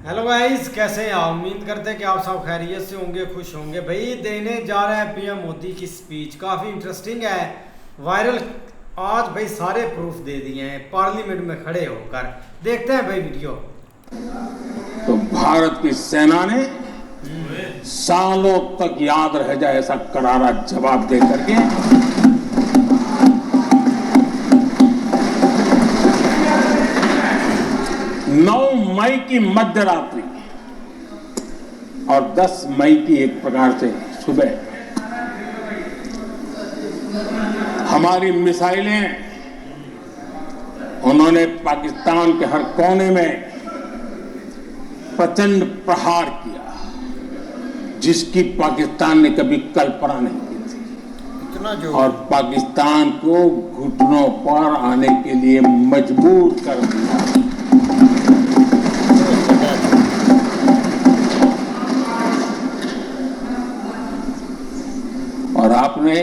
Hello guys, कैसे हैं आप? उम्मीद करते हैं कि आप सब खैरियत से होंगे, खुश होंगे। भाई देने जा रहा है पीएम मोदी की स्पीच, काफ़ी इंटरेस्टिंग है, वायरल। आज भाई सारे प्रूफ दे दिए हैं पार्लियामेंट में खड़े होकर। देखते हैं भाई वीडियो। तो भारत की सेना ने सालों तक याद रह जाए ऐसा करारा जवाब दे करके 9 मई की मध्य रात्रि और 10 मई की एक प्रकार से सुबह हमारी मिसाइलें उन्होंने पाकिस्तान के हर कोने में प्रचंड प्रहार किया जिसकी पाकिस्तान ने कभी कल्पना नहीं की थी। इतना जो और पाकिस्तान को घुटनों पर आने के लिए मजबूर कर दिया। और आपने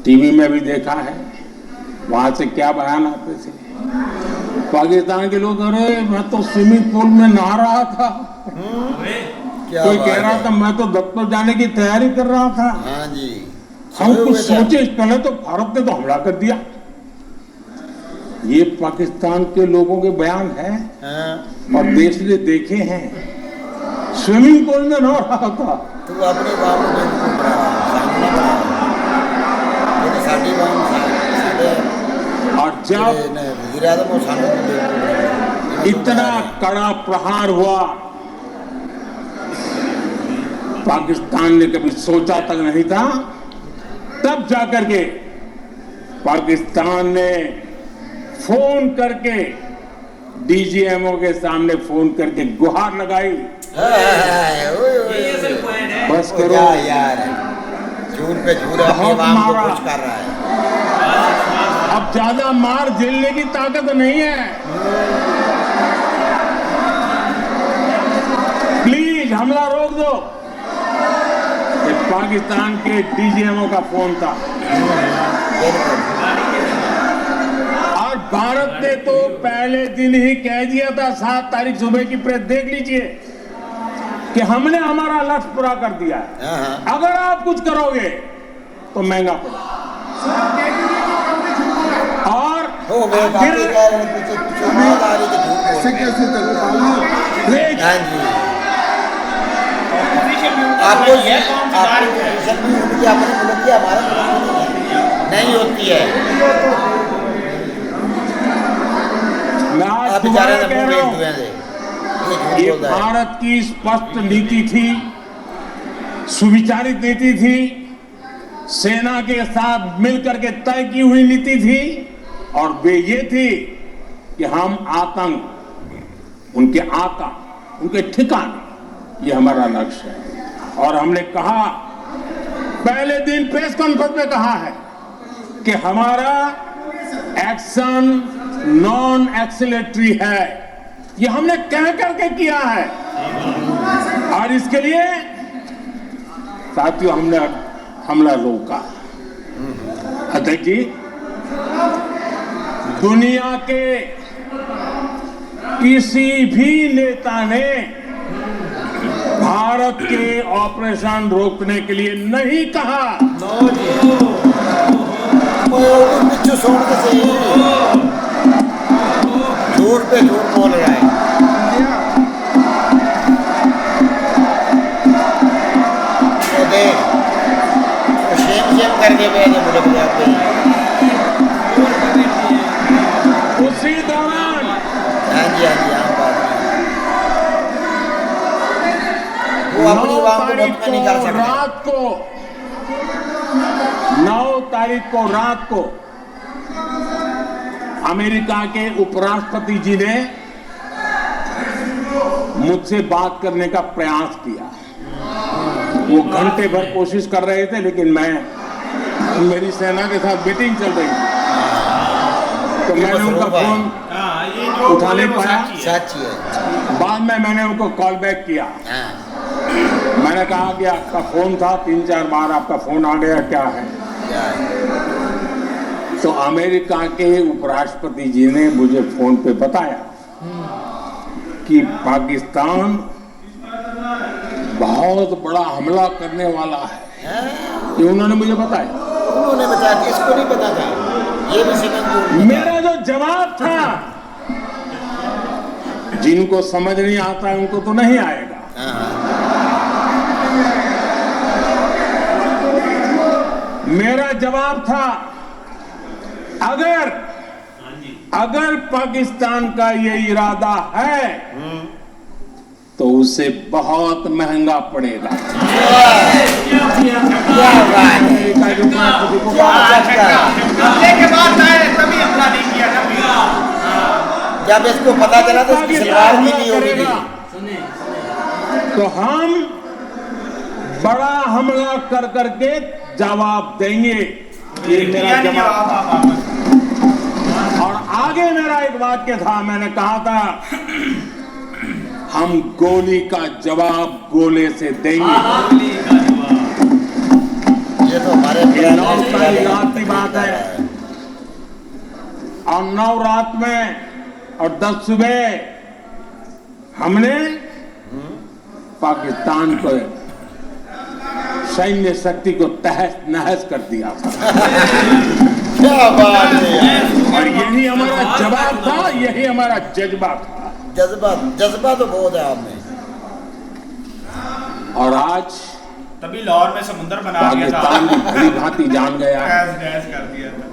टीवी में भी देखा है, वहां से क्या बयान आते थे। पाकिस्तान के लोग, अरे मैं तो स्विमिंग पूल में नहा रहा था, कोई कह रहा था मैं तो दफ्तर जाने की तैयारी कर रहा था। हाँ जी, हम कुछ सोचे पहले तो भारत ने तो हमला कर दिया। ये पाकिस्तान के लोगों के बयान है। और देश ने देखे हैं, स्विमिंग पूल में नहा रहा था। तू अपने बाप और जब इतना कड़ा प्रहार हुआ, पाकिस्तान ने कभी सोचा तक नहीं था। तब जाकर के पाकिस्तान ने फोन करके डीजीएमओ के सामने फोन करके गुहार लगाई, बस करो यार, झूठ पे झूठ बहुत मारा। कर रहा है। अब ज्यादा मार झेलने की ताकत नहीं है, प्लीज हमला रोक दो। ये पाकिस्तान के डीजीएमओ का फोन था। और भारत ने तो पहले दिन ही कह दिया था, 7 तारीख सुबह की प्रेस देख लीजिए, कि हमने हमारा लक्ष्य पूरा कर दिया है। अगर आप कुछ करोगे तो महंगा पड़ेगा। और फिर आपको ये उनकी अपने मुल्क की हमारे मुल्क नहीं होती है। मैं आज दोबारा कह रहा हूं, ये भारत की स्पष्ट नीति थी, सुविचारित नीति थी, सेना के साथ मिलकर के तय की हुई नीति थी। और वे ये थी कि हम आतंक, उनके आका, उनके ठिकाने, ये हमारा लक्ष्य है। और हमने कहा, पहले दिन प्रेस कॉन्फ्रेंस में कहा है कि हमारा एक्शन नॉन एक्सीलेटरी है। ये हमने कह करके किया है। और इसके लिए साथियों हमने हमला रोका। अध्यक्ष जी, दुनिया के किसी भी नेता ने भारत के ऑपरेशन रोकने के लिए नहीं कहा। झूठ पे झूठ बोल रहा है। तो देख, शेम करके उसी दौरान, हाँ जी, वो अपनी नौ तारीख को रात को अमेरिका के उपराष्ट्रपति जी ने मुझसे बात करने का प्रयास किया। वो घंटे भर कोशिश कर रहे थे, लेकिन मेरी सेना के साथ मीटिंग चल रही थी, तो मैंने उनका फोन उठा नहीं पाया। बाद में मैंने उनको कॉल बैक किया। मैंने कहा कि आपका फोन था, 3-4 बार आपका फोन आ गया, क्या है? तो अमेरिका के उपराष्ट्रपति जी ने मुझे फोन पे बताया कि पाकिस्तान बहुत बड़ा हमला करने वाला है, ये उन्होंने मुझे बताया। उन्होंने बताया, किसको नहीं पता था? ये भी सीमेंट मेरा जो जवाब था, जिनको समझ नहीं आता है उनको तो नहीं आएगा। मेरा जवाब था, अगर पाकिस्तान का ये इरादा है तो उसे बहुत महंगा पड़ेगा। जब इसको पता चला तो इसकी सलवार भी नहीं होगी। तो हम बड़ा हमला कर करके जवाब देंगे, ये मेरा जवाब था। और आगे मेरा एक वाक्य था, मैंने कहा था हम गोली का जवाब गोले से देंगे। ये तो हमारे 9 तारीख रात की बात है, और 9 रात में और 10 सुबह हमने पाकिस्तान को सैन्य शक्ति को तहस नहस कर दिया था। क्या बात है। और यही हमारा जवाब था, यही हमारा जज्बा था। जज्बा तो बहुत है आप में। और आज तभी लाहौर में समुद्र बना दिया था, पाकिस्तान भी भली भांति जान गया गैस कर दिया था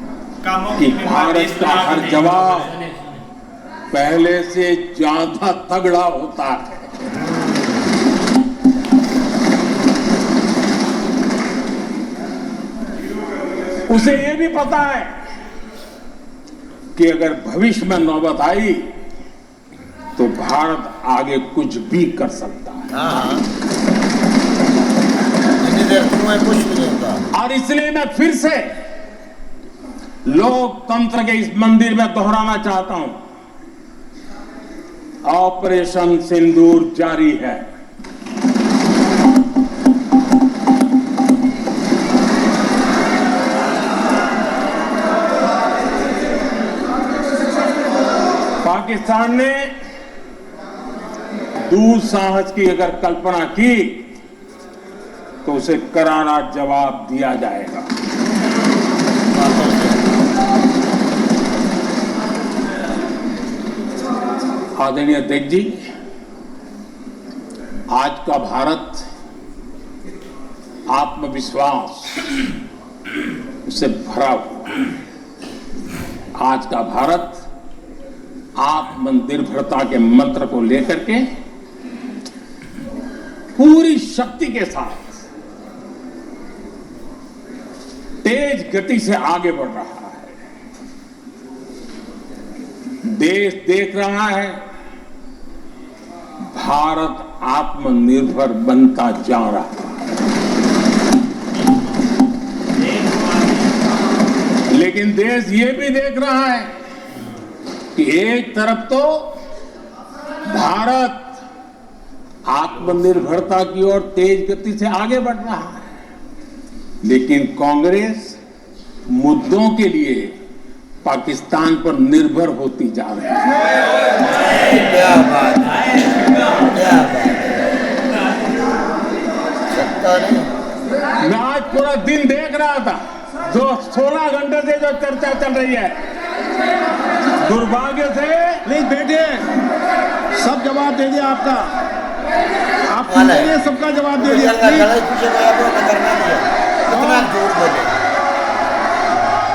कामों कि की भारत का हर जवाब पहले से ज्यादा तगड़ा होता है। उसे ये भी पता है कि अगर भविष्य में नौबत आई तो भारत आगे कुछ भी कर सकता है। हाँ, इतनी देर तुम्हें कुछ भी नहीं होता। और इसलिए मैं फिर से लोकतंत्र के इस मंदिर में दोहराना चाहता हूं, ऑपरेशन सिंदूर जारी है। पाकिस्तान ने दुस्साहस की अगर कल्पना की तो उसे करारा जवाब दिया जाएगा। आदरणीय अध्यक्ष जी, आज का भारत आत्मविश्वास से भरा हुआ। आज का भारत आत्मनिर्भरता के मंत्र को लेकर के पूरी शक्ति के साथ तेज गति से आगे बढ़ रहा है। देश देख रहा है भारत आत्मनिर्भर बनता जा रहा है, लेकिन देश ये भी देख रहा है कि एक तरफ तो भारत आत्मनिर्भरता की ओर तेज गति से आगे बढ़ रहा है, लेकिन कांग्रेस मुद्दों के लिए पाकिस्तान पर निर्भर होती जा रही है। क्या बात है, क्या बात है। मैं आज पूरा दिन देख रहा था, जो 16 घंटे से जो चर्चा चल रही है, दुर्भाग्य से नहीं बेटे, सब जवाब दे दिया आपका, आप ने सबका जवाब दे दिया। कितना झूठ बोले,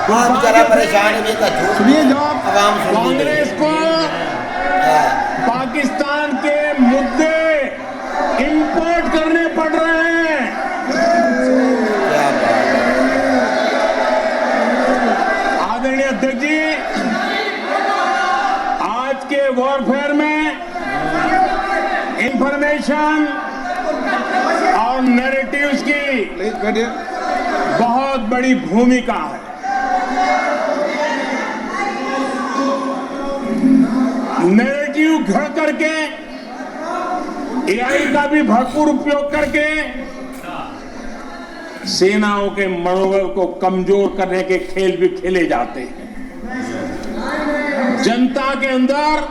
बेचारा परेशान है, झूठ सुनिए जवाब। आवाम सुन कांग्रेस को पाकिस्तान के मुद्दे इंपोर्ट करने पड़ रहे हैं। आदरणीय अध्यक्ष जी, आज के वॉरफेयर में इंफॉर्मेशन और नैरेटिव्स की बेटे बहुत बड़ी भूमिका है। नैरेटिव घड़ करके, एआई का भी भरपूर उपयोग करके सेनाओं के मनोबल को कमजोर करने के खेल भी खेले जाते हैं। जनता के अंदर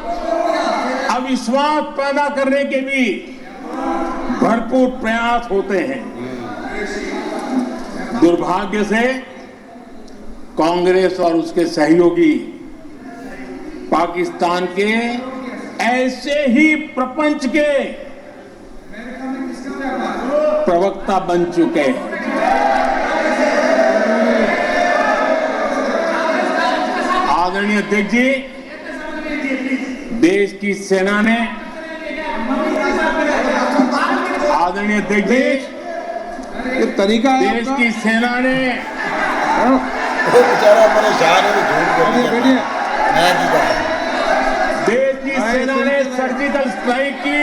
अविश्वास पैदा करने के भी भरपूर प्रयास होते हैं। दुर्भाग्य से कांग्रेस और उसके सहयोगी पाकिस्तान के ऐसे ही प्रपंच के प्रवक्ता बन चुके हैं। आदरणीय अध्यक्ष जी, देश की सेना ने, आदरणीय अध्यक्ष जी, ये तरीका है देश आपका? की सेना ने वो बेचारा परेशान है, वो झूठ बोल रहा बैठिए। है। मैं की करा देश की सेना ने सर्जिकल स्ट्राइक की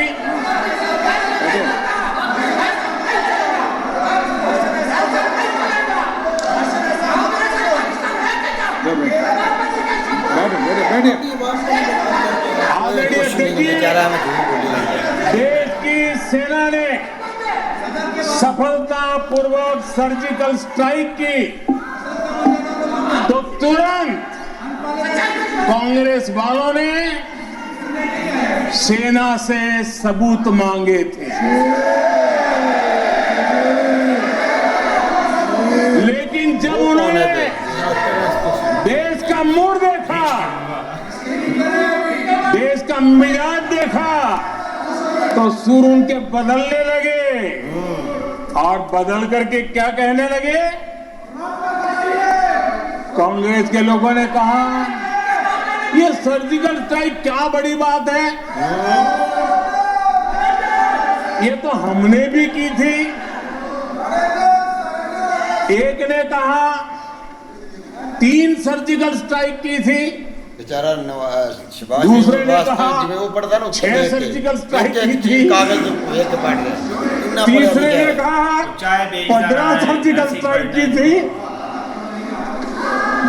बैठिए। आदरणीय अध्यक्ष जी, बेचारा हमें झूठ बोल रहा है। देश की सेना ने सफलतापूर्वक सर्जिकल स्ट्राइक की तो तुरंत कांग्रेस वालों ने सेना से सबूत मांगे थे, लेकिन जब उन्होंने देश का मूड देखा, देश का मिजाज देखा, तो सुर उनके बदलने लगे और बदल करके क्या कहने लगे। कांग्रेस के लोगों ने कहा, ये सर्जिकल स्ट्राइक क्या बड़ी बात है, ये तो हमने भी की थी। एक ने कहा 3 सर्जिकल स्ट्राइक की थी, बेचारा शिवाजी दूसरे ने वास्ते कहा जिਵੇਂ वो पढ़ता ना 6 सर्जिकल स्ट्राइक की थी, कागज एक पाट गया। तीसरे ने कहा चाय बेचना 15 है, सर्जिकल ऐसी स्ट्राइक की करना थी।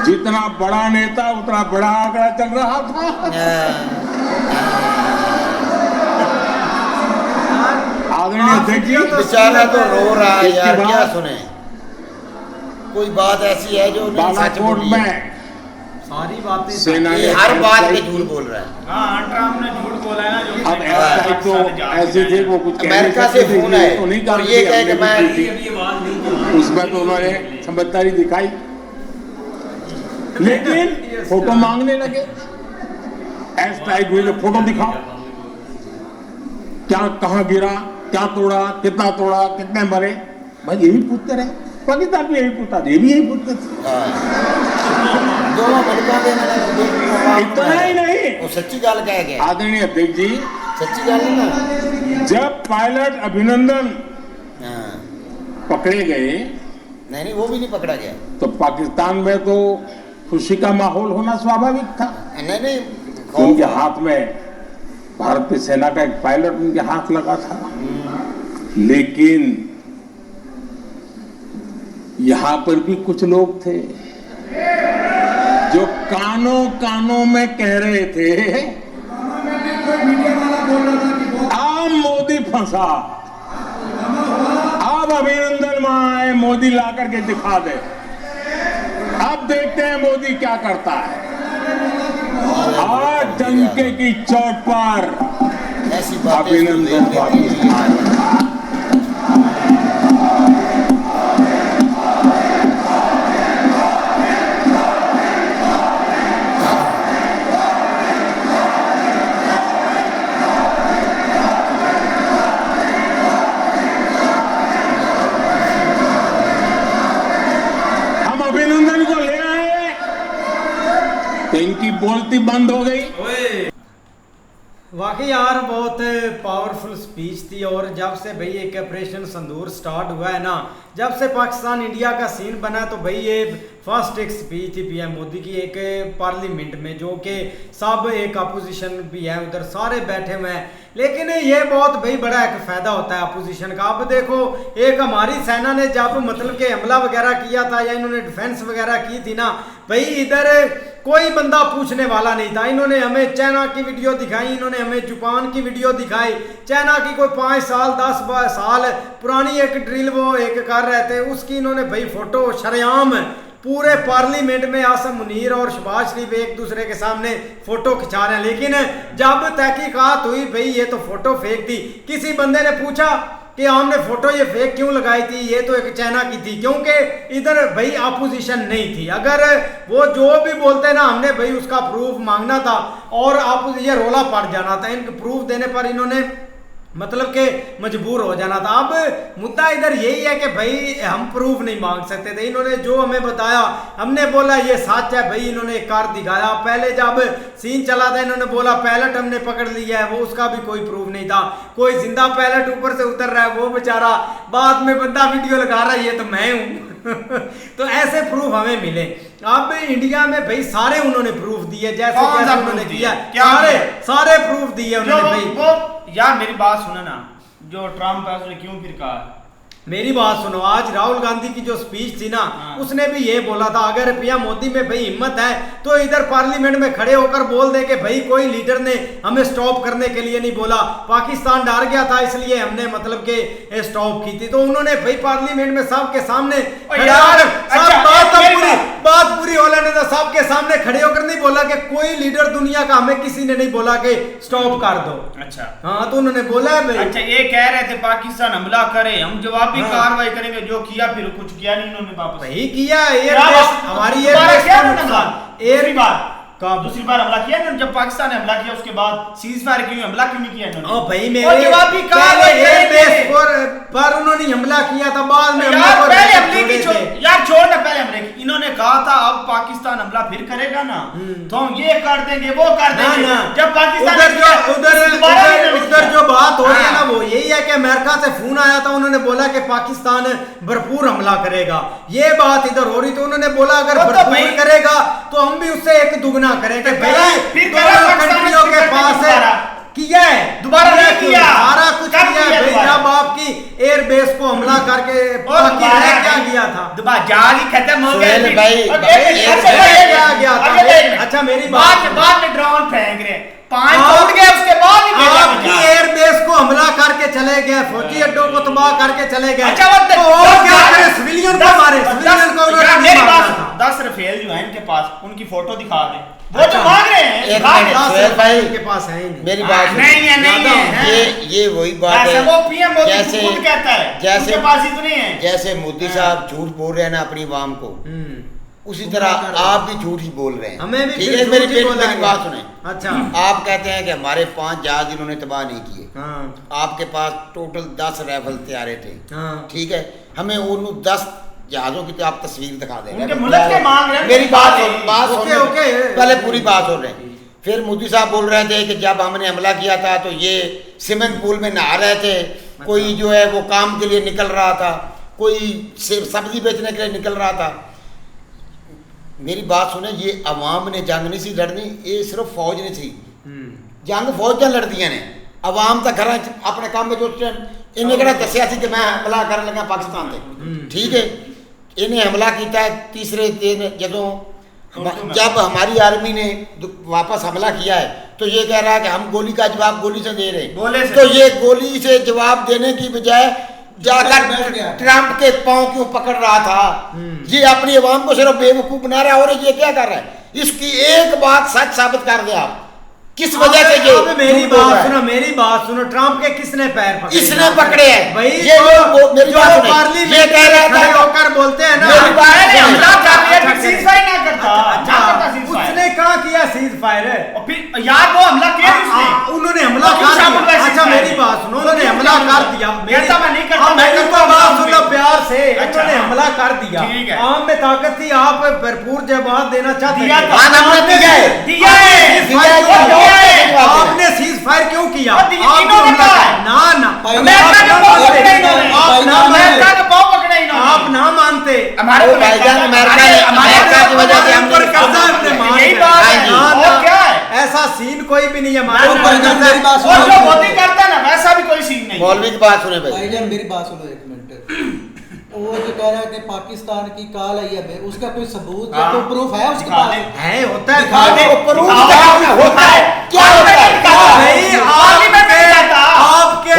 जितना बड़ा नेता उतना बड़ा आंकड़ा चल रहा था। आदरणीय अध्यक्ष जी, बेचारा तो रो रहा है इसके यार, बाद क्या सुने। कोई बात ऐसी है जो नहीं सच बालाकोट बोली है। में सारी बातें सेना ये ने हर बात पे स्ट्राइक झूठ की। बोल रहा है। हाँ, ट्रम्प ने झूठ बोला है ना, जो अब एयरस्ट्राइक तो ऐसे थे, वो कुछ कह नहीं अमेरिका से सकते थे, फोन है तो नहीं और कर ये कहे कि मैं उसमें तो उन्होंने समझदारी दिखाई, लेकिन फोटो मांगने लगे। एयर स्ट्राइक हुई तो फोटो दिखाओ, क्या कहाँ गिरा, क्या तोड़ा, कितना तोड़ा, कितने मरे, भाई यही पूछते रहे। पाकिस्तान भी यही पूछता, ये भी यही पूछते थे। दोनों बड़का देना इतना ही नहीं, वो सच्ची गल कह गया। आदरणीय अध्यक्ष जी, सच्ची गल है ना। जब पायलट अभिनंदन हाँ। पकड़े गए नहीं वो भी नहीं पकड़ा गया। तो पाकिस्तान में तो खुशी का माहौल होना स्वाभाविक था। नहीं उनके हाथ में भारत की सेना का एक पायलट उनके हाथ लगा था, लेकिन यहां पर भी कुछ लोग थे जो कानों कानों में कह रहे थे, अब मोदी फंसा, अब अभिनंदन वहां आए, मोदी ला करके दिखा दे, अब देखते हैं मोदी क्या करता है। आज डंके की चोट पर ऐसी बातें अभिनंदन पाकिस्तान। हम अभिनंदन को ले आए तो इनकी बोलती बंद हो गई। वाकई यार बहुत पावरफुल स्पीच थी। और जब से भाई एक ऑपरेशन संदूर स्टार्ट हुआ है ना, जब से पाकिस्तान इंडिया का सीन बना, तो भाई ये फर्स्ट एक स्पीच थी पीएम मोदी की एक पार्लियामेंट में, जो कि सब एक अपोजिशन भी है उधर सारे बैठे हुए हैं। लेकिन ये बहुत भाई बड़ा एक फायदा होता है अपोजिशन का। अब देखो एक हमारी सेना ने जब मतलब के हमला वगैरह किया था या इन्होंने डिफेंस वगैरह की थी ना, भाई इधर कोई बंदा पूछने वाला नहीं था। इन्होंने हमें चाइना की वीडियो दिखाई, इन्होंने हमें जापान की वीडियो दिखाई, चाइना की कोई 5 साल 10 साल पुरानी एक ड्रिल वो एक कर रहे थे, उसकी इन्होंने भाई फोटो शरेआम पूरे पार्लियामेंट में आसम मुनीर और शहबाज शरीफ एक दूसरे के सामने फोटो खिंचा रहे हैं, लेकिन जब तहकीकात हुई भाई ये तो फोटो फेक थी। किसी बंदे ने पूछा कि हमने फोटो ये फेक क्यों लगाई थी, ये तो एक चाइना की थी, क्योंकि इधर भाई अपोजिशन नहीं थी। अगर वो जो भी बोलते ना हमने भाई उसका प्रूफ मांगना था और ये रोला पड़ जाना था। इनके प्रूफ देने पर इन्होंने मतलब के मजबूर हो जाना था। अब मुद्दा इधर यही है कि भाई हम प्रूफ नहीं मांग सकते थे। इन्होंने जो हमें बताया हमने बोला ये सच है भाई। इन्होंने एक कार दिखाया, पहले जब सीन चला था इन्होंने बोला पायलट हमने पकड़ लिया है, वो उसका भी कोई प्रूफ नहीं था। कोई जिंदा पायलट ऊपर से उतर रहा है वो बेचारा, बाद में बंदा वीडियो लगा रहा है ये तो मैं हूँ। तो ऐसे प्रूफ हमें मिले। अब इंडिया में भाई सारे उन्होंने प्रूफ दिए, जैसे उन्होंने किया सारे प्रूफ दिए उन्होंने भाई। यार मेरी बात सुनो ना, जो ट्रम्प है उसने क्यों फिर कहा? मेरी बात सुनो, आज राहुल गांधी की जो स्पीच थी ना उसने भी ये बोला था अगर पीएम मोदी में भाई हिम्मत है तो इधर पार्लियामेंट में खड़े होकर बोल दे कि भाई कोई लीडर ने हमें स्टॉप करने के लिए नहीं बोला, पाकिस्तान डर गया था इसलिए हमने मतलब के स्टॉप की थी। तो उन्होंने भाई पार्लियामेंट में सबके सामने बात पूरी हो लेने तो सबके सामने खड़े होकर नहीं बोला कि कोई लीडर दुनिया का हमें किसी ने नहीं बोला कि स्टॉप कर दो। अच्छा हाँ तो उन्होंने बोला है भाई। अच्छा ये कह रहे थे पाकिस्तान हमला करे हम जवाब भी कार्रवाई करेंगे, जो किया फिर कुछ किया नहीं इन्होंने वापस। वही किया हमारी दूसरी बार हमला किया ना जब पाकिस्तान ने हमला किया उसके बाद सीज फायर क्यों हमला क्यों नहीं किया इन्होंने? भाई मेरे जवाब भी पर उन्होंने हमला किया था बाद में यार छोड़ ना पहले हमले की। इन्होंने कहा था अब पाकिस्तान हमला फिर करेगा ना तो हम ये कर देंगे वो कर देंगे। जब पाकिस्तान उधर जो बात हो रही है ना वो यही है कि अमेरिका से फोन आया था, उन्होंने बोला कि पाकिस्तान भरपूर हमला करेगा। ये बात इधर हो रही तो उन्होंने बोला अगर भरपूर करेगा तो हम भी उससे एक दुगना करेंगे। भाई कंट्रियों के पास किया है दोबारा नहीं किया, सारा कुछ किया है भाई। जब आपकी एयरबेस को हमला करके क्या किया था, जहाज ही खत्म हो गया भाई। अच्छा मेरी बाद में ड्रोन फेंक रहे 5 टूट गए उसके बाद ही आपकी एयरबेस को हमला करके चले गए, फौजी अड्डों को तबाह करके चले गए। अच्छा तो और क्या करें, सिविलियन को मारे, सिविलियन को मेरी बात 10 रफेल जो है इनके पास उनकी फोटो दिखा दे, वो जो मांग रहे हैं भाई के पास है ही नहीं। मेरी बात नहीं है ये वही बात है वो पीएम मोदी खुद कहता है जैसे पास इतने हैं। जैसे मोदी साहब झूठ बोल रहे हैं ना अपनी आवाम को, उसी तरह आप भी झूठ ही बोल रहे हैं। हमें भी ठीक है मेरी बात सुने। अच्छा आप कहते हैं कि हमारे 5 जहाज इन्होंने तबाह नहीं किए, हाँ। आपके पास टोटल 10 राइफल तैयारे थे, हाँ। ठीक है हमें उन 10 जहाजों की तो आप तस्वीर दिखा देंगे। मेरी बात पहले पूरी बात हो रही है। फिर मोदी साहब बोल रहे थे कि जब हमने हमला किया था तो ये स्विमिंग पूल में नहा रहे थे, कोई जो है वो काम के लिए निकल रहा था, कोई सब्जी बेचने के लिए निकल रहा था। मेरी बात सुने, ये अवाम ने जंग नहीं सी लड़नी, ये सिर्फ फौज ने सी जंग फौज ने लड़दियां ने। अवाम तो घर अपने काम में जो इन्हें कड़ा दसिया कि मैं हमला कर लगा पाकिस्तान से, ठीक है। इन्हें हमला किया तीसरे दिन जब हमारी आर्मी ने वापस हमला किया है तो ये कह रहा है कि हम गोली का जवाब गोली से दे रहे हैं। तो ये गोली से जवाब देने की बजाय जाकर ट्रंप के पांव क्यों पकड़ रहा था? ये अपनी आवाम को सिर्फ बेवकूफ बना रहा है। और ये क्या कर रहा है, इसकी एक बात सच साबित कर दे आप, किस वजह से ये मेरी बात सुनो ट्रंप के किसने पैर पकड़े? इसने पकड़े हैं भाई। ये मेरी बात सुनिए, ये कह रहा था होकर बोलते हैं ना उसने कहाँ किया सीज फायर? यार वो हमला किया उन्होंने हमला कर दिया। अच्छा मेरी बात सुनो, उन्होंने हमला कर दिया। प्यार से उन्होंने हमला कर दिया। आम में ताकत थी, आप भरपूर जवाब देना चाहते आपने सीज फायर क्यों किया? आप ना मानते ऐसा सीन कोई भी नहीं है हमारे वैसा भी कोई सीन नहीं। मौलवी की बात सुने भाई, मेरी बात सुनो एक मिनट। वो जो कह रहा है कि पाकिस्तान की कॉल आई है, उसका कोई सबूत या कोई प्रूफ है उसके पास? है, होता है प्रूफ होता है, क्या होता है आपके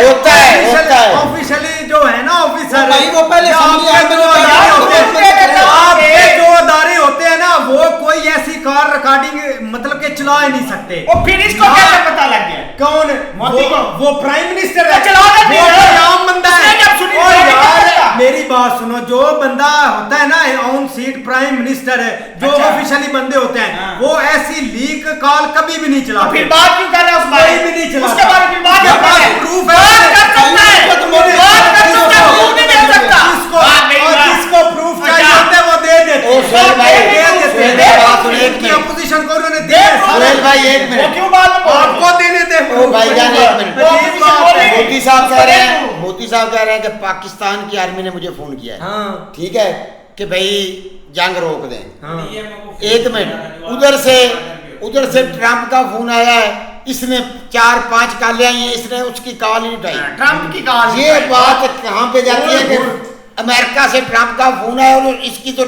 ऑफिशियली जो है ना ऑफिसर भाई, वो पहले आपके जो वो प्राइम मिनिस्टर है, चला दे वो कोई आम बंदा है। उसने जब सुनी ओ तो यार क्या? मेरी बात सुनो, जो बंदा होता है ना ऑन सीट प्राइम मिनिस्टर है, जो अच्छा। ऑफिशियली बंदे होते हैं, हाँ। वो ऐसी लीक कॉल कभी भी नहीं तो चलाते। फिर बात क्यों कर रहा है उस बारे कोई भी नहीं चलाता। उसके बारे में बात उसके क्यों कर पास रहा है? proof है। बात कर सकता है, उसको तो मेरे- बात कर सकता है, proof नहीं मिल सकता। जिसको बात नहीं और बात। जिसको प्रूफ अच्छा। चाहिए होता है वो दे देते ओ हैं। सुहेल भाई, दे देते सुहेल हैं। भाई, बात सुनो, एक इनकी मिनट। अपोजिशन को उन्होंने दिया है। सुहेल भाई एक वो मिनट, क्यों बात में बोल रहे हो? आपको देने दे ओ भाईजान एक मिनट। वो अजीब किसी बात से है। बोले। मोदी साहब कह रहे हैं, मोदी साहब कह रहे हैं कि पाकिस्तान की आर्मी ने मुझे फोन किया है, हाँ ठीक है, कि भाई जंग रोक दें। हाँ। एक मिनट, उधर से ट्रंप का फोन आया है, इसने 4-5 कॉलें आई हैं, इसने उसकी कॉल नहीं उठाई। ट्रंप की कॉल ये बात कहाँ पे जाती है कि अमेरिका से ट्रंप का फोन आया और इसकी तो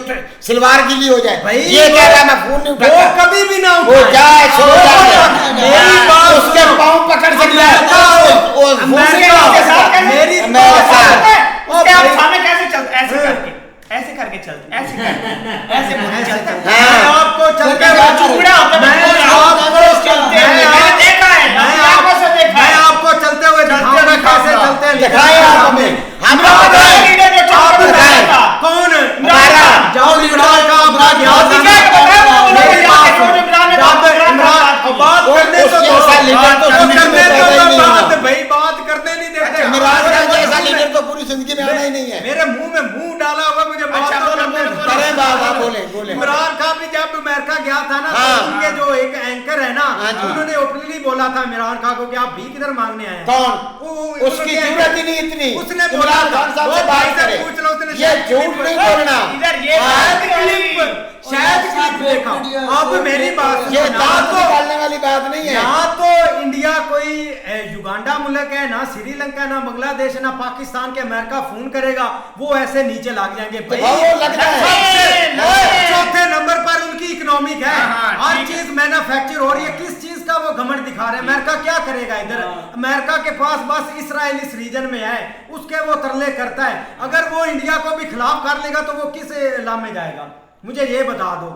सलवार गीली हो जाए। भाई ये कह रहा है मैं फोन नहीं वो उठाता, कभी भी ना वो उठाए। जाए सो जाए, मेरी बात उसके सुनो। पाँव पकड़ सकता अमेरिका है, वो अमेरिका उसके के साथ साथ मेरी अमेरिका उसके आप भाई- सामने कैसे चलते? ऐसे करके चलते, ऐसे करके, ऐसे बोलते चलते हैं। मैं आपको चलते चलते हुए चुपड़ा होता है, मैं आपको चलते हैं, मैंने देखा है, मैं आंखों से देखा मैं है। आपको चलते हुए दिखाऊंगा कैसे दिखाऊंगा। चलते हैं। दिखाए आप हमें, हम आप बताएं। बताएं, लीडर जो आप चलते बताएं। हैं। कौन हमारा। जाओ इमरान का आपका ज्ञान ठीक है, बताओ, मेरी बताओ, बात बताओ, सुनो। इमरान ने जब बात की। बात वो करने तो उसके दो। ऐसा लीडर तो बात जिंदगी में करने तो पैदा ही नहीं दो, होगा। बात भाई बात करने नहीं देते। इमरान खान जैसा लीडर तो पूरी जिंदगी में आना ही नहीं है। मेरे मुंह में मुंह डाला हुआ, मुझे बात अच्छा, तो बोलो, करने बोलो, दो। बोलो। करें बात, आप बोले बोले। इमरान खान भी जब अमेरिका गया था ना, हाँ। तो उनके जो एक एंकर है ना, हाँ जी। उन्होंने ओपनली बोला था इमरान खान को कि आप भी किधर मांगने आए हैं। कौन? वो- उसकी उन्होंने- जरूरत ही नहीं इतनी। उसने बोला इमरान खान साहब से वो बात भाई से करे। पूछ लो, उसने ये शायद झूठ क्लिप- नहीं बोलना। इधर ये हाँ। बात शायद क्लिप देखा। अब मेरी बात ये सुनो, दांत निकालने वाली बात नहीं है। ना तो इंडिया कोई युगांडा मुल्क है, ना श्रीलंका, ना बांग्लादेश, ना पाकिस्तान के अमेरिका फोन करेगा, वो ऐसे नीचे लग जाएंगे भाई। वो लगता है। चौथे नंबर पर उनकी इकोनॉमिक है, हाँ, हर ठीक है। चीज मैन्युफैक्चर हो रही है। किस चीज का वो घमंड दिखा रहे हैं? अमेरिका क्या करेगा इधर? अमेरिका के पास बस इसराइल इस रीजन में है, उसके वो तरले करता है। अगर वो इंडिया को भी खिलाफ कर लेगा तो वो किस इलाम में जाएगा? मुझे ये बता दो,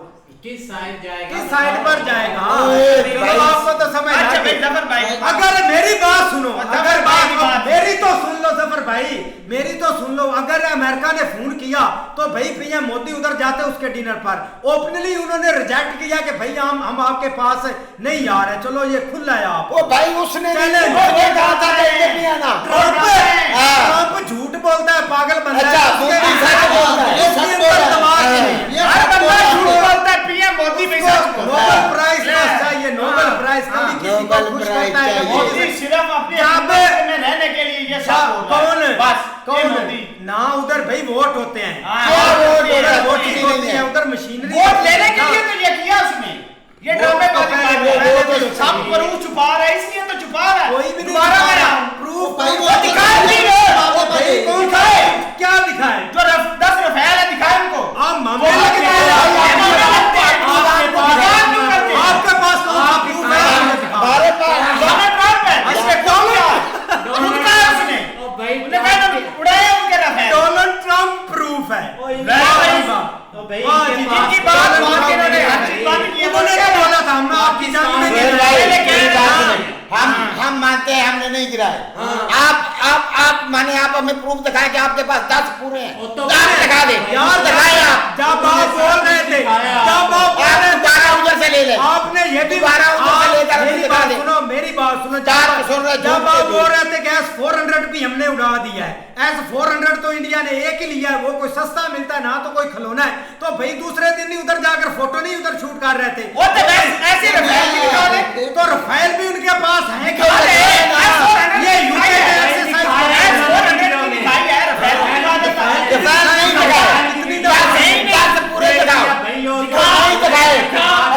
किस साइड जाएगा? किस साइड पर जाएगा? ओए चलो भाई। आपको तो समझ अच्छा आ भाई, गई। जफर भाई, अगर मेरी बात सुनो, जफर अगर भाई की बात बात- मेरी तो सुन लो जफर भाई, मेरी तो सुन लो। अगर अमेरिका ने फोन किया तो भाई पीएम मोदी उधर जाते उसके डिनर पर, ओपनली उन्होंने रिजेक्ट किया कि भाई हम आपके पास नहीं आ रहे, चलो ये खुला है आप। वो भाई उसने चले। उसने कहा था कि इधर नहीं आना। ट्रंप झूठ बोलता है, पागल बंदा है। अच्छा, उसके- मोदी सच बोलता है। उसके सच ऊपर बोल रहा है। दबाव हाँ। नहीं है। हर बंदा झूठ बोलता है, पीएम मोदी भी सच बोलता नोबेल है। प्राइज बस चाहिए, नोबेल प्राइज कभी किसी को नोबेल खुश प्राइज करता है चाहिए। कभी मोदी सिर्फ अपने जब- मुल्क में रहने के लिए ये सब बोल रहा है। कौन बस ये कौन मोदी ना उधर भाई वोट होते हैं, हाँ, क्या वोट ये होता है? वोट नहीं होती है। है उधर मशीनरी वोट लेने के लिए तो ये किया उसने, ये वोट ड्रामे तो बाजी पहले- कर रहा पहले है। तो सब प्रूफ छुपा रहा है, इसलिए तो छुपा रहा है। कोई भी नहीं दोबारा दिखा मैं रहा। आऊं। प्रूफ भाई कोई वो नहीं दिखाए दिखा नहीं रहा। रहे। भाई कौन दिखाए। क्या दिखाए? जो 10 रफेल है दिखाए उनको। आप वो मामले लगते दिखाए, हैं। मामले लगते हैं। आपके पास- दिखाए क्यों करते हैं? आपके पास कौन सा प्रूफ है? हमारे पास डोनाल्ड ट्रंप है। अच्छा, कौन है? खुद का है उसने। ओ भाई, उसने कहा ना, उड़ाए उनके रफेल। डोनाल्ड ट्रंप प्रूफ है। तो भाई हाँ, इनके जी, पास- जिनकी बात मान के इन्होंने हर चीज मान की है। उन्होंने क्या बोला था? हमने आपकी जान में सुहेल नहीं भाई, गिराया। मेरी बात हाँ। सुनो। हम मानते हैं हमने नहीं गिराए। आप माने आप हमें प्रूफ दिखाएं कि आपके पास 10 पूरे हैं। वो तो 10 दिखा दे। यार दिखाए आप। जब आप बोल रहे थे, जब आप बोल आप रहे थे, दोबारा उधर से ले ले। आपने ये भी दोबारा उधर से लेकर मेरी दिखा बात दे। सुनो, मेरी बात सुनो। चार सुन रहे, जब झूठ आप पे बोल रहे थे गैस 400 भी हमने उड़ा दिया है, S-400 तो इंडिया ने एक ही लिया है, वो कोई सस्ता मिलता है ना, तो कोई खिलौना है। तो भाई दूसरे दिन ही उधर जाकर फोटो नहीं उधर शूट कर रहे थे। वो तो ऐसे रफेल भी दिखा दे। तो रफेल भी उनके पास है दिखा दे। ये यूके के एक्सरसाइज कर रहे हैं। S-400 की दिखाई है, रफेल भी दिखा देता है। दिखाए नहीं दिखाए। 10 पूरे दिखाओ। भाई और नहीं दिखाए।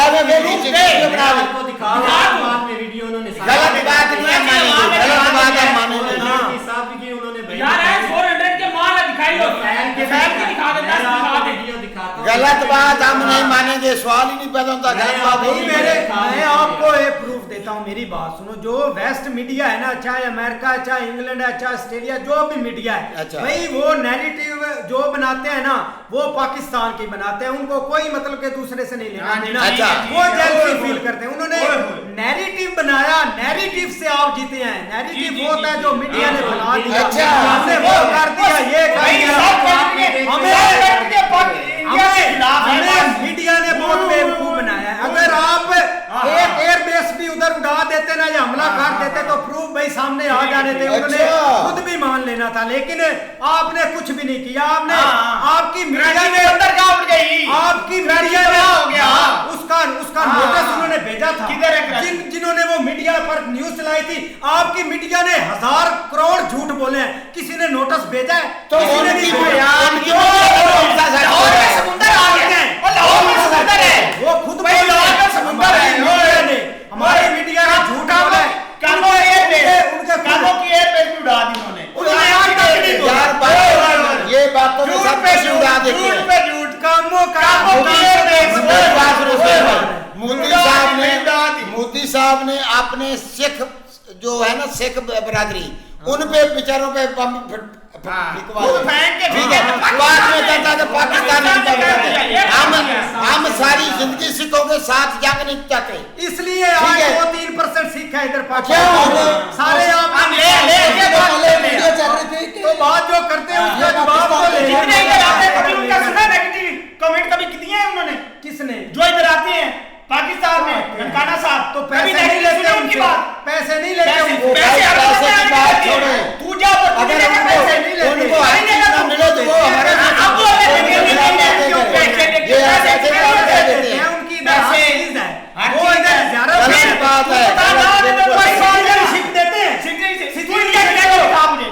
अबे मेरी चीज़ बना दे। आपको दिखा बाद में वीडियो उन्होंने गलत बात नहीं है मानेंगे। गलत बात है मानेंगे। साहब की उन्होंने भाई यार S-400 के माल दिखाई लो, रफेल की दिखा दे, 10 दिखा दे। वीडियो दिखाता हूं। गलत बात हम नहीं मानेंगे। सवाल ही नहीं पैदा होता। गलत बात भाई होगी। मैं आपको एक प्रूफ देता हूँ। मेरी बात सुनो, जो वेस्ट मीडिया है ना, चाहे अमेरिका है, चाहे इंग्लैंड है, चाहे ऑस्ट्रेलिया, जो भी मीडिया है, अच्छा। भाई वो नैरेटिव जो बनाते हैं ना, वो पाकिस्तान की बनाते हैं। उनको कोई मतलब के दूसरे से नहीं लेना देना। अच्छा। वो जेलसी फील करते हैं। उन्होंने नैरेटिव बनाया, नैरेटिव से आप जीते हैं। नैरेटिव वो होता है जो मीडिया ने बना दिया, अच्छा। हमने वो कर दिया, ये कर दिया, हमें मीडिया ने बहुत बेवकूफ बनाया है। अगर आप एक एयरबेस भी उधर उड़ा देते ना या हमला कर देते तो प्रूफ भाई सामने आ जाने थे, उन्होंने खुद भी मान लेना था, लेकिन आपने कुछ भी नहीं किया। आपने आपकी मीडिया ने अंदर क्या उड़ गई, आपकी मीडिया ने हो गया उसका नोटिस उन्होंने भेजा था। किधर है? जिन्होंने वो मीडिया पर न्यूज चलाई थी, आपकी मीडिया ने 1000 करोड़ झूठ बोले हैं, किसी ने नोटिस भेजा है? तो किसी ने नहीं भेजा। लाहौर में समुंदर आ गया है, और लाहौर में समुंदर है, वो खुद भाई बोले लाहौर हैं। में समुंदर है, हमारी मीडिया ने झूठ बोला है। कामों की एयरबेस भी उड़ा दी उन्होंने आज तक नहीं बोला। यार बात ये बात तो सब कुछ उड़ा देते झूठ हैं। पे झूठ, कामों की एयरबेस मोदी साहब ने अपने सिख जो है ना, सिख बरादरी, उन पे बेचारों पे बम फेंकवा दिए। ठीक है, बाद में कहता है कि पाकिस्तान हम सारी जिंदगी सिखों के साथ जंग नहीं चाहते, इसलिए आज 2-3% सिख है इधर क्या पाकिस्तान। सारे आप वीडियो चल रही थी कि तो बात जो करते हैं उसका जवाब तो ले कितने इधर आते हैं, कभी उनका सुना नेगेटिव कमेंट कभी किए हैं उन्होंने? किसने? जो इधर आते हैं पाकिस्तान में, ननकाना साहब, तो पैसे नहीं लेते उनकी बात, पैसे नहीं लेते उनको। पैसे की बात छोड़ो। तू जा अगर पैसे नहीं लेते, उनको हर चीज ना मिले तो वो हमारे अब वो उनकी इधर हर चीज है, वो इधर ज़्यादा गलत बात है। सिटीजनशिप देते हैं,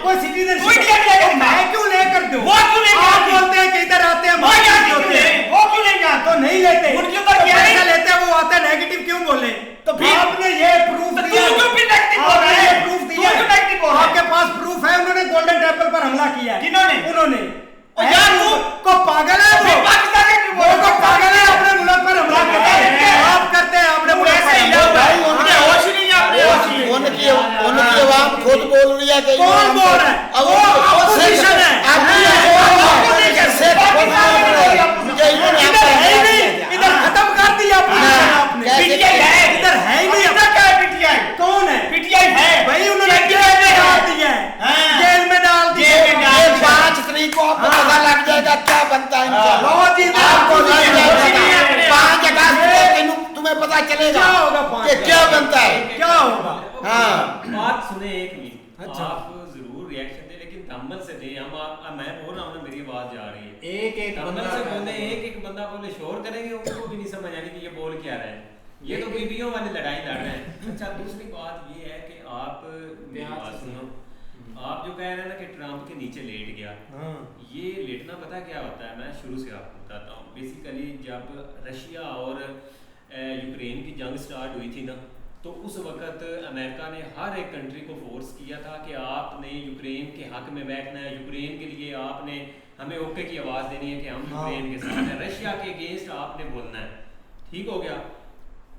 कोई सिटीजनशिप मैं क्यों लेकर दूं? वो क्यों नहीं आप करते? बोलते हैं कि इधर आते हैं, वो क्यों नहीं जानते? तो नहीं लेते, उनके ऊपर तो क्या पैसा है? लेते हैं, वो आता है नेगेटिव क्यों बोले? तो फिर आपने ये प्रूफ तो दिया, तू क्यों फिर नेगेटिव बोल रहा है? आपने प्रूफ तू दिया, क्यों नेगेटिव बोल रहा है? आपके पास प्रूफ है, उन्होंने गोल्डन टेम्पल पर हमला किया है। किन्होंने? उन्होंने। और यार तू को पागल है वो, पाकिस्तान के वो को पागल है, अपने मुल्क पर हमला करता है। आप करते हैं अपने मुल्क पर हमला। उनके होश ही नहीं है, अपने होश ही नहीं। उनकी आवाम खुद बोल रही है कि कौन बोल रहा है? अब वो opposition है। इधर है ही नहीं, इधर खत्म कर दिया आपने। कैसे? PTI है, इधर है ही नहीं। इधर क्या है PTI? कौन है? PTI है भाई उन्होंने जेल जेल में में डाल है। दिया हाँ। है, जेल में डाल दिया जेल में डाल है। 5 तरीक को आपको पता लग जाएगा क्या बनता है इनका। बहुत ही आपको लग जाएगा नहीं, 5 अगस्त को तुम्हें पता चलेगा क्या होगा 5 कि क्या बनता है। क्या होगा? हाँ। बात सुने एक मिनट। अच्छा। आप जरूर रिएक्शन दे, लेकिन तम्मल से दे। हम आप मैं बोल रहा हूँ ना, मेरी आवाज जा रही है। एक तम्मल से बोले, एक बंदा बोले शोर करेंगे, उनको भी नहीं समझ आनी कि ये बोल क्या रहा है। ये तो बीबियों वाली लड़ाई लड़ रहे हैं। अच्छा, दूसरी बात ये है कि आप मेरी बात सुनो। आप जो कह रहे हैं ना कि ट्रम्प के नीचे लेट गया, ये लेटना पता क्या होता है? मैं शुरू से आपको बताता हूँ। बेसिकली जब रशिया और यूक्रेन की जंग स्टार्ट हुई थी ना, तो उस वक्त अमेरिका ने हर एक कंट्री को फोर्स किया था कि आपने यूक्रेन के हक में बैठना है, यूक्रेन के लिए आपने हमें ओके की आवाज़ देनी है कि हम यूक्रेन के साथ हैं, रशिया के अगेंस्ट आपने बोलना है। ठीक हो गया?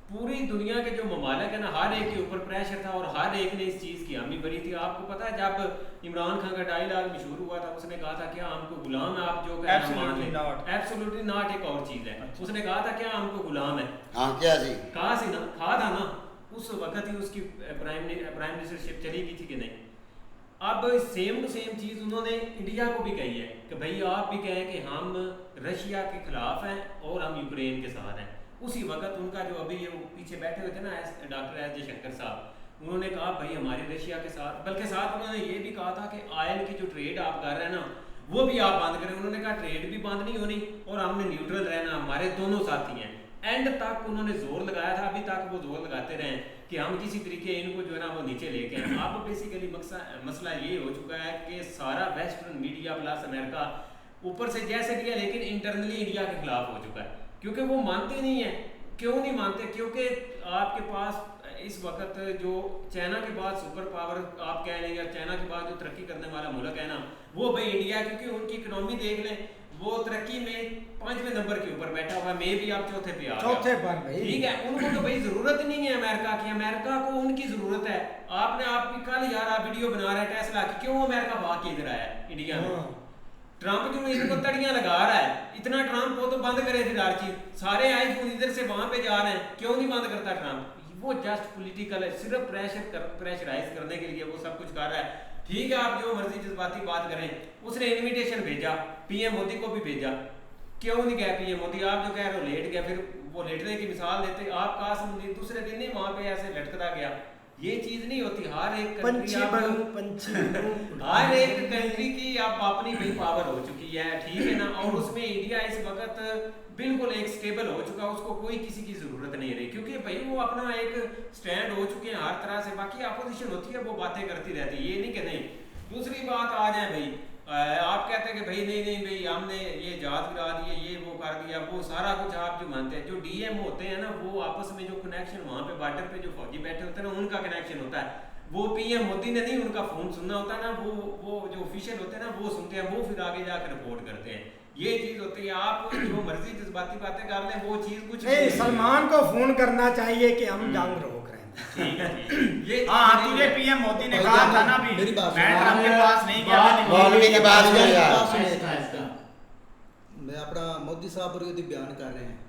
पूरी दुनिया के जो ममालिक है ना, हर एक के ऊपर प्रेशर था और हर एक ने इस चीज़ की हामी भरी थी। आपको पता है जब इमरान खान का डायलॉग मशहूर हुआ था, उसने कहा था क्या हमको गुलाम है आप जो कह रहे हैं मान लें। एब्सोल्युटली नॉट, एक और चीज़ है। उसने कहा था क्या हमको गुलाम है। हाँ क्या जी? कहा सी ना, कहा था ना, उस वक्त ही उसकी प्राइम मिनिस्टरशिप चली गई थी कि नहीं। अब सेम टू सेम चीज़ उन्होंने इंडिया को भी कही है कि भाई आप भी कहें कि हम रशिया के खिलाफ हैं और हम यूक्रेन के साथ हैं। उसी वक्त उनका जो अभी ये पीछे बैठे हुए थे ना डॉक्टर एस जयशंकर साहब, उन्होंने कहा भाई हमारे रशिया के साथ, बल्कि साथ उन्होंने ये भी कहा था कि ऑयल की जो ट्रेड आप कर रहे हैं ना, वो भी आप बंद करें। उन्होंने कहा ट्रेड भी बंद नहीं होनी और हमने न्यूट्रल रहना, हमारे दोनों साथी हैं। एंड तक उन्होंने जोर लगाया था, अभी तक वो जोर लगाते रहे कि हम किसी तरीके इनको जो है ना वो नीचे लेके आए। अब बेसिकली मसला ये हो चुका है कि सारा वेस्टर्न मीडिया प्लस अमेरिका ऊपर से जैसे किया, लेकिन इंटरनली इंडिया के खिलाफ हो चुका है, क्योंकि वो मानते नहीं है। क्यों नहीं मानते? क्योंकि आपके पास इस वक्त जो चाइना के बाद सुपर पावर आप कह लेंगे, चाइना के बाद जो तरक्की करने वाला मुल्क है ना, वो भाई इंडिया है। क्योंकि उनकी इकोनॉमी देख लें, वो तरक्की में 5वें नंबर के ऊपर बैठा हुआ है, मे भी आप चौथे पे आ गए। चौथे पर भाई। ठीक है, उनको तो भाई जरूरत नहीं है अमेरिका की, अमेरिका को उनकी जरूरत है। आपने आप कल यार आप वीडियो बना रहे हैं टेस्ला की, क्यों अमेरिका भाग के इधर आया इंडिया में? ट्रंप क्यों इनको तड़ियां लगा रहा है? इतना ट्रंप वो तो बंद करे थे हर चीज, सारे आईफोन इधर से वहां पे जा रहे हैं, क्यों नहीं बंद करता ट्रंप? वो जस्ट पॉलिटिकल है, सिर्फ प्रेशराइज करने के लिए वो सब कुछ कर रहा है। ठीक है, आप जो मर्जी जज्बाती बात करें, उसने इनविटेशन भेजा, पीएम मोदी को भी भेजा, क्यों नहीं गया पीएम मोदी? आप जो कह रहे हो लेट गया, फिर वो लेटने की मिसाल देते, आप कासिम दूसरे दिन ही वहां पे ऐसे लटकता गया। ये चीज नहीं होती। हर एक कंट्री हर एक कंट्री की आप अपनी विल पावर हो चुकी है, ठीक है ना, और उसमें इंडिया इस वक्त बिल्कुल एक स्टेबल हो चुका, उसको कोई किसी की जरूरत नहीं रही, क्योंकि भाई वो अपना एक स्टैंड हो चुके हैं हर तरह से। बाकी अपोजिशन होती है, वो बातें करती रहती है, ये नहीं कि नहीं। दूसरी बात आ जाए भाई, आप कहते हैं कि भाई नहीं भाई हमने ये जहाज गिरा दिए, ये वो कर दिया, वो सारा कुछ आप जो मानते हैं। जो डीएम होते हैं ना, वो आपस में जो कनेक्शन वहाँ पे बॉर्डर पे जो फौजी बैठे होते हैं ना, उनका कनेक्शन होता है। वो पीएम मोदी ने नहीं उनका फोन सुनना होता है ना, वो जो ऑफिशियल होते हैं ना, वो सुनते हैं, वो फिर आगे जाकर रिपोर्ट करते हैं। ये चीज होती है। आप जो मर्जी जज्बाती बातें कर लें, वो चीज कुछ नहीं। सलमान को फोन करना चाहिए कि हम जंग रोक रहे हैं। ठीक है, ये हाँ, तुझे पीएम मोदी ने कहा था ना भी, मेरी बात मैं ट्रम्प के पास नहीं गया। मौलवी की बात सुनो यार। मैं अपना मोदी साहब पर यदि बयान कर रहे हैं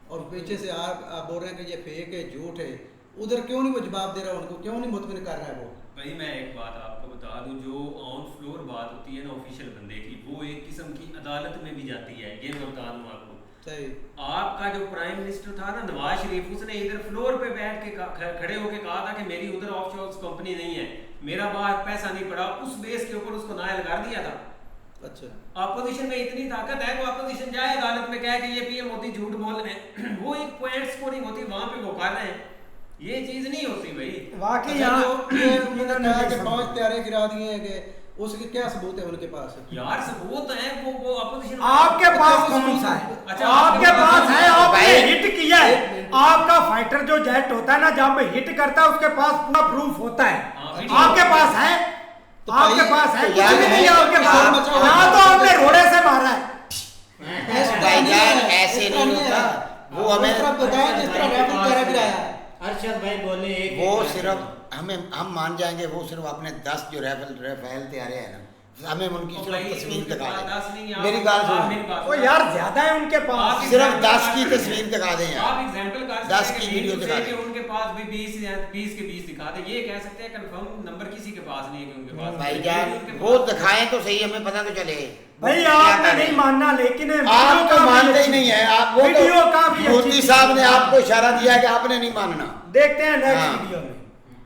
और पीछे से आप बोल रहे हैं कि ये फेक है, झूठ है, उधर क्यों नहीं वो जवाब दे रहा, उनको क्यों नहीं मुतमिन कर रहा है वो? भाई मैं एक बात आपको बता दूं, जो ऑन फ्लोर बात होती है ना ऑफिशियल बंदे की, वो एक किस्म की अदालत में भी जाती है। ये मैं बता दूं आपको। सही। आपका जो प्राइम मिनिस्टर था ना नवाज शरीफ, उसने इधर फ्लोर पे बैठ के खड़े होके कहा था कि मेरी उधर ऑफशोर कंपनी नहीं है, मेरा बाहर पैसा नहीं पड़ा। उस बेस के ऊपर उसको नायल कर दिया था। अच्छा, अपोजिशन में इतनी ताकत है, तो अपोजिशन जाए अदालत में कहे कि ये पीएम मोदी झूठ बोल रहे हैं, वो एक पॉइंट स्कोरिंग होती है, वहां पे वो कर रहे हैं। ये चीज नहीं होती भाई। वाकई अच्छा, यहाँ जो ये उन्होंने कहा कि 5 त्यारे गिरा दिए हैं, कि उसके क्या सबूत है उनके पास? यार सबूत है, वो अपोजिशन आपके पास कौन सा है? अच्छा, आपके पास है, आपने भाई, हिट किया है। आपका फाइटर जो जेट होता है ना, जब हिट करता है उसके पास पूरा प्रूफ होता है। आपके पास है? तो आपके पास है? यार, कुछ भी नहीं है आपके शोर पास। मचाओ। यहाँ तो आपने रोड़े से मारा है। भाईजान ऐसे नहीं होता, वो हमें बताया जिस तरह राइफल त्यारा गिराया है। अरशद भाई बोले एक वो सिर्फ हम मान जाएंगे, वो सिर्फ अपने 10 जो राफेल तैयारे हैं ना, हमें उनकी सिर्फ तस्वीर दिखा दें। मेरी बात सुनो, वो यार ज्यादा है उनके पास। सिर्फ 10 की तस्वीर दिखा दें यार, आप एग्जांपल कर 10 सकते की हैं वीडियो दिखा कि दें। उनके पास भी 20 के 20 दिखा दे। ये कह सकते हैं कंफर्म नंबर किसी के पास नहीं है कि उनके पास। भाईजान वो दिखाएं तो सही, हमें पता तो चले। भाई आपने नहीं मानना, लेकिन आप तो मानते ही नहीं है। आप वो वीडियो काफी मोदी साहब ने आपको इशारा दिया कि आपने नहीं मानना। देखते हैं नेक्स्ट हाँ। वीडियो में।